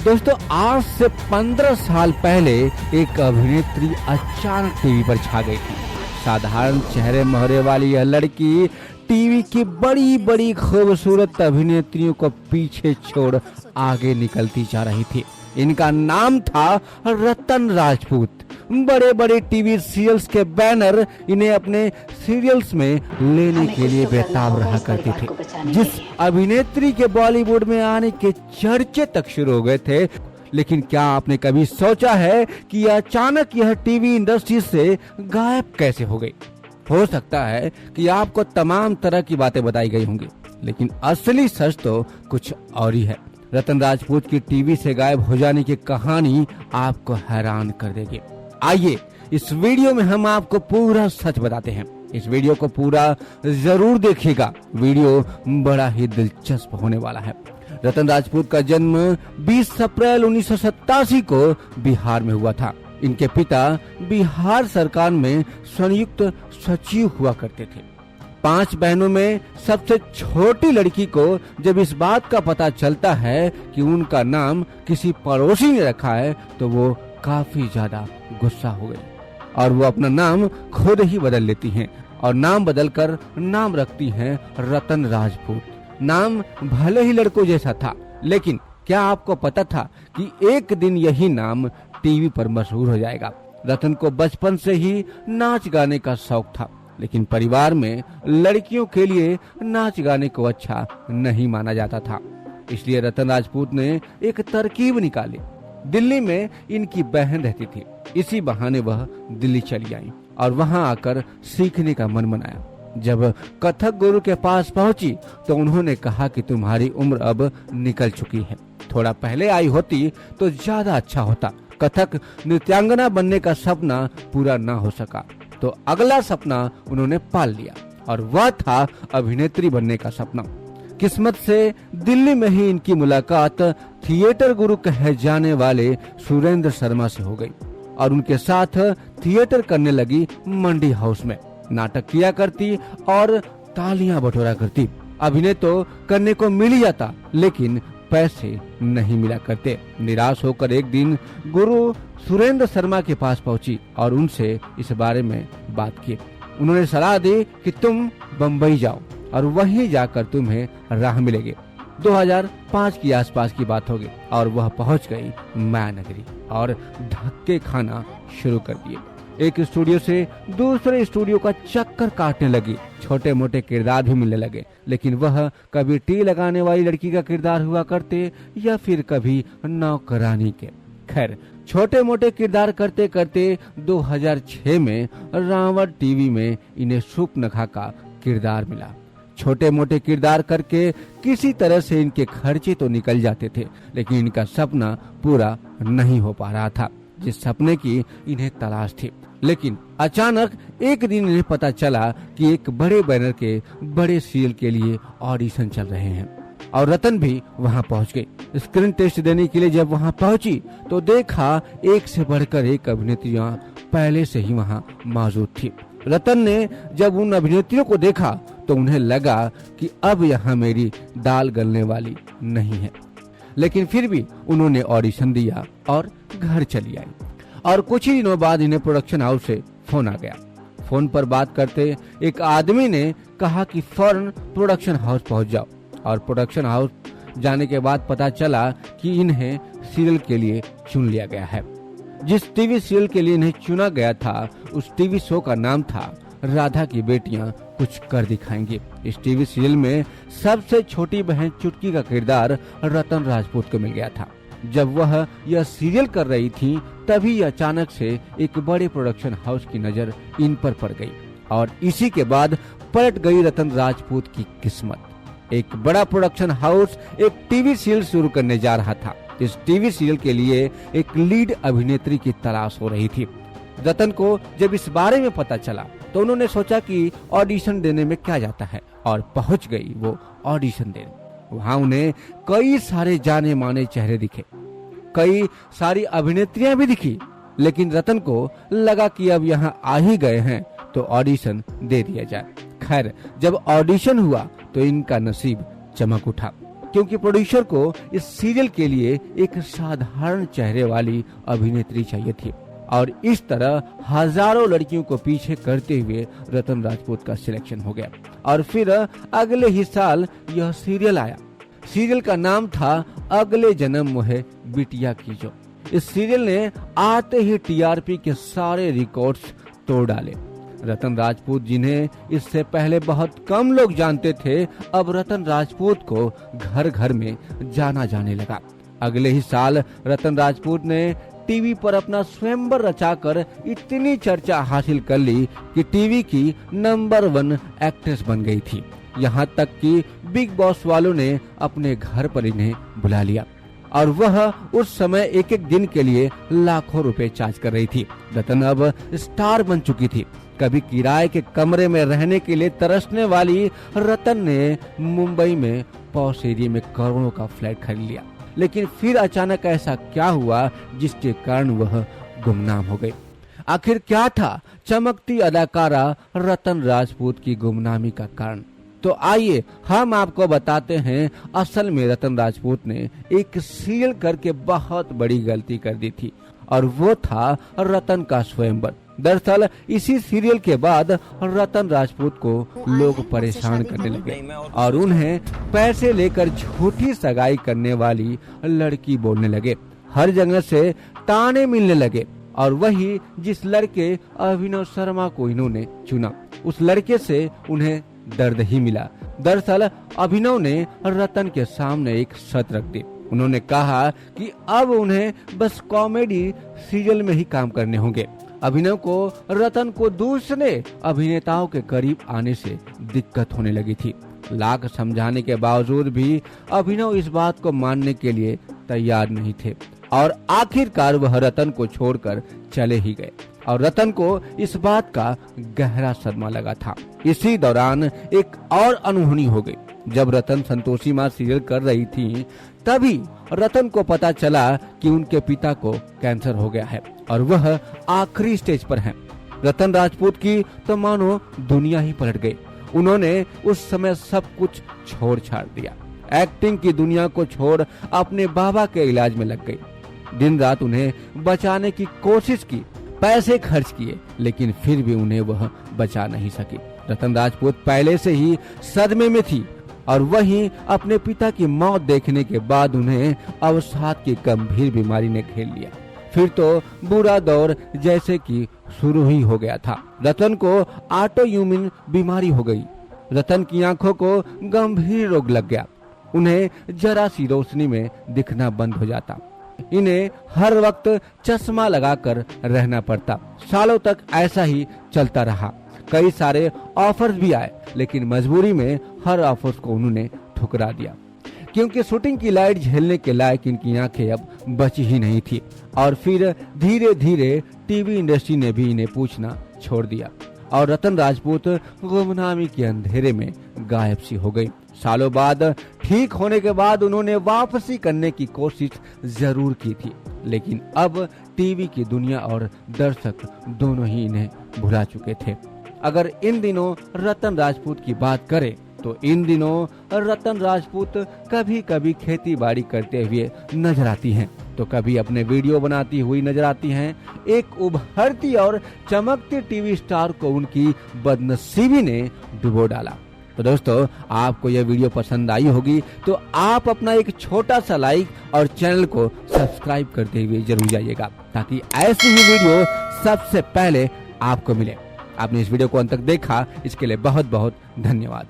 दोस्तों, आज से 15 साल पहले एक अभिनेत्री अचानक टीवी पर छा गई थी। साधारण चेहरे मोहरे वाली यह लड़की टीवी की बड़ी बड़ी खूबसूरत अभिनेत्रियों को पीछे छोड़ आगे निकलती जा रही थी। इनका नाम था रतन राजपूत। बड़े बड़े टीवी सीरियल्स के बैनर इन्हें अपने सीरियल्स में लेने के लिए बेताब रहा करते थे। जिस अभिनेत्री के बॉलीवुड में आने के चर्चे तक शुरू हो गए थे, लेकिन क्या आपने कभी सोचा है कि अचानक यह टीवी इंडस्ट्री से गायब कैसे हो गई? हो सकता है कि आपको तमाम तरह की बातें बताई गई होंगी, लेकिन असली सच तो कुछ और ही है। रतन राजपूत की टीवी से गायब हो जाने की कहानी आपको हैरान कर देगी। आइए इस वीडियो में हम आपको पूरा सच बताते हैं। इस वीडियो को पूरा जरूर देखिएगा, वीडियो बड़ा ही दिलचस्प होने वाला है। रतन राजपूत का जन्म 20 अप्रैल 1987 को बिहार में हुआ था। इनके पिता बिहार सरकार में संयुक्त सचिव हुआ करते थे। 5 बहनों में सबसे छोटी लड़की को जब इस बात का पता चलता है कि उनका नाम किसी पड़ोसी ने रखा है, तो वो काफी ज्यादा गुस्सा हो गई और वो अपना नाम खुद ही बदल लेती हैं और नाम बदलकर नाम रखती हैं रतन राजपूत। नाम भले ही लड़कों जैसा था, लेकिन क्या आपको पता था कि एक दिन यही नाम टीवी पर मशहूर हो जाएगा? रतन को बचपन से ही नाच गाने का शौक था, लेकिन परिवार में लड़कियों के लिए नाच गाने को अच्छा नहीं माना जाता था। इसलिए रतन राजपूत ने एक तरकीब निकाली। दिल्ली में इनकी बहन रहती थी। इसी बहाने वह दिल्ली चली आई और वहां आकर सीखने का मन बनाया। जब कथक गुरु के पास पहुंची तो उन्होंने कहा कि तुम्हारी उम्र अब निकल चुकी है, थोड़ा पहले आई होती तो ज्यादा अच्छा होता। कथक नृत्यांगना बनने का सपना पूरा ना हो सका, तो अगला सपना उन्होंने पाल लिया और वह था अभिनेत्री बनने का सपना। किस्मत से दिल्ली में ही इनकी मुलाकात थिएटर गुरु कहे जाने वाले सुरेंद्र शर्मा से हो गई और उनके साथ थिएटर करने लगी। मंडी हाउस में नाटक किया करती और तालियां बटोरा करती। अभिनय तो करने को मिल ही जाता, लेकिन पैसे नहीं मिला करते। निराश होकर एक दिन गुरु सुरेंद्र शर्मा के पास पहुंची और उनसे इस बारे में बात की। उन्होंने सलाह दी कि तुम बम्बई जाओ और वहीं जाकर तुम्हें राह मिलेगी। 2005 की आसपास की बात होगी और वह पहुंच गई मायानगरी और धक्के खाना शुरू कर दिए। एक स्टूडियो से दूसरे स्टूडियो का चक्कर काटने लगी। छोटे मोटे किरदार भी मिलने लगे, लेकिन वह कभी टी लगाने वाली लड़की का किरदार हुआ करते या फिर कभी नौकरानी के। खैर, छोटे मोटे किरदार करते करते 2006 में रावण टीवी में इन्हें शूर्पणखा का किरदार मिला। छोटे मोटे किरदार करके किसी तरह से इनके खर्चे तो निकल जाते थे, लेकिन इनका सपना पूरा नहीं हो पा रहा था जिस सपने की इन्हें तलाश थी। लेकिन अचानक एक दिन इन्हें पता चला कि एक बड़े बैनर के बड़े सीरियल के लिए ऑडिशन चल रहे हैं और रतन भी वहां पहुंच गई। स्क्रीन टेस्ट देने के लिए जब वहां पहुंची तो देखा एक से बढ़कर एक अभिनेत्रियां पहले से ही वहां मौजूद थी। रतन ने जब उन अभिनेत्रियों को देखा तो उन्हें लगा कि अब यहाँ मेरी दाल गलने वाली नहीं है, लेकिन फिर भी उन्होंने ऑडिशन दिया और घर चली आई। और कुछ ही दिनों बाद इन्हें प्रोडक्शन हाउस से फोन आ गया। फोन पर बात करते एक आदमी ने कहा कि फौरन प्रोडक्शन हाउस पहुंच जाओ। और प्रोडक्शन हाउस जाने के बाद पता चला कि इन्हें सीरियल के लिए चुन लिया गया है। जिस टीवी सीरियल के लिए इन्हें चुना गया था, उस टीवी शो का नाम था राधा की बेटियां कुछ कर दिखाएंगी। इस टीवी सीरियल में सबसे छोटी बहन चुटकी का किरदार रतन राजपूत को मिल गया था। जब वह यह सीरियल कर रही थी, तभी अचानक से एक बड़े प्रोडक्शन हाउस की नजर इन पर पड़ गई और इसी के बाद पलट गई रतन राजपूत की किस्मत। एक बड़ा प्रोडक्शन हाउस एक टीवी सीरियल शुरू करने जा रहा था। इस टीवी सीरियल के लिए एक लीड अभिनेत्री की तलाश हो रही थी। रतन को जब इस बारे में पता चला तो उन्होंने सोचा कि ऑडिशन देने में क्या जाता है और पहुंच गई वो ऑडिशन देने। वहां उन्हें कई सारे जाने माने चेहरे दिखे, कई सारी अभिनेत्रियां भी दिखी, लेकिन रतन को लगा कि अब यहाँ आ ही गए हैं तो ऑडिशन दे दिया जाए। खैर, जब ऑडिशन हुआ तो इनका नसीब चमक उठा। क्योंकि प्रोड्यूसर को इस सीरियल के लिए एक साधारण चेहरे वाली अभिनेत्री चाहिए थी और इस तरह हजारों लड़कियों को पीछे करते हुए रतन राजपूत का सिलेक्शन हो गया और फिर अगले ही साल यह सीरियल आया। सीरियल का नाम था अगले जन्म मोहे बिटिया कीजो। इस सीरियल ने आते ही टीआरपी के सारे रिकॉर्ड्स तोड़ डाले। रतन राजपूत, जिन्हें इससे पहले बहुत कम लोग जानते थे, अब रतन राजपूत को घर घर में जाना जाने लगा। अगले ही साल रतन राजपूत ने टीवी पर अपना स्वयंवर रचाकर इतनी चर्चा हासिल कर ली कि टीवी की नंबर 1 एक्ट्रेस बन गई थी। यहाँ तक कि बिग बॉस वालों ने अपने घर पर इन्हें बुला लिया और वह उस समय एक एक दिन के लिए लाखों रुपए चार्ज कर रही थी। रतन अब स्टार बन चुकी थी। कभी किराए के कमरे में रहने के लिए तरसने वाली रतन ने मुंबई में पॉश एरिया में करोड़ों का फ्लैट खरीद लिया। लेकिन फिर अचानक ऐसा क्या हुआ जिसके कारण वह गुमनाम हो गई? आखिर क्या था चमकती अदाकारा रतन राजपूत की गुमनामी का कारण? तो आइए हम आपको बताते हैं। असल में रतन राजपूत ने एक सीरियल करके बहुत बड़ी गलती कर दी थी और वो था रतन का स्वयंवर। दरअसल इसी सीरियल के बाद रतन राजपूत को लोग परेशान करने लगे और उन्हें पैसे लेकर झूठी सगाई करने वाली लड़की बोलने लगे। हर जगह से ताने मिलने लगे और वही जिस लड़के अभिनव शर्मा को इन्होंने चुना, उस लड़के से उन्हें दर्द ही मिला। दरअसल अभिनव ने रतन के सामने एक शर्त रख दी। उन्होंने कहा कि अब उन्हें बस कॉमेडी सीरियल में ही काम करने होंगे। अभिनव को रतन को दूसरे अभिनेताओं के करीब आने से दिक्कत होने लगी थी। लाख समझाने के बावजूद भी अभिनव इस बात को मानने के लिए तैयार नहीं थे और आखिरकार वह रतन को छोड़कर चले ही गए और रतन को इस बात का गहरा सदमा लगा था। इसी दौरान एक और अनहोनी हो गई। जब रतन संतोषी माँ सीरियल कर रही थी, तभी रतन को पता चला कि उनके पिता को कैंसर हो गया है और वह आखिरी स्टेज पर हैं। रतन राजपूत की तो मानो दुनिया ही पलट गई। उन्होंने उस समय सब कुछ छोड़ छाड़ दिया। एक्टिंग की दुनिया को छोड़ अपने बाबा के इलाज में लग गई। दिन रात उन्हें बचाने की कोशिश की, पैसे खर्च किए, लेकिन फिर भी उन्हें वह बचा नहीं सकी। रतन राजपूत पहले से ही सदमे में थी और वहीं अपने पिता की मौत देखने के बाद उन्हें अवसाद की गंभीर बीमारी ने घेर लिया। फिर तो बुरा दौर जैसे कि शुरू ही हो गया था। रतन को ऑटो इम्यून बीमारी हो गई। रतन की आंखों को गंभीर रोग लग गया। उन्हें जरा सी रोशनी में दिखना बंद हो जाता। इन्हें हर वक्त चश्मा लगाकर रहना पड़ता। सालों तक ऐसा ही चलता रहा। कई सारे ऑफर्स भी आए, लेकिन मजबूरी में हर ऑफर्स को उन्होंने ठुकरा दिया, क्योंकि शूटिंग की लाइट झेलने के लायक इनकी आंखें अब बची ही नहीं थी। और फिर धीरे धीरे टीवी इंडस्ट्री ने भी इन्हें पूछना छोड़ दिया और रतन राजपूत गुमनामी के अंधेरे में गायब सी हो गई। सालों बाद ठीक होने के बाद उन्होंने वापसी करने की कोशिश जरूर की थी, लेकिन अब टीवी की दुनिया और दर्शक दोनों ही इन्हें भुला चुके थे। अगर इन दिनों रतन राजपूत की बात करें तो इन दिनों रतन राजपूत कभी कभी खेती बाड़ी करते हुए नजर आती हैं, तो कभी अपने वीडियो बनाती हुई नजर आती हैं। एक उभरती और चमकती टीवी स्टार को उनकी बदनसीबी ने डुबो डाला। तो दोस्तों, आपको यह वीडियो पसंद आई होगी तो आप अपना एक छोटा सा लाइक और चैनल को सब्सक्राइब करते हुए जरूर जाइएगा, ताकि ऐसी ही वीडियो सबसे पहले आपको मिले। आपने इस वीडियो को अंत तक देखा, इसके लिए बहुत बहुत धन्यवाद।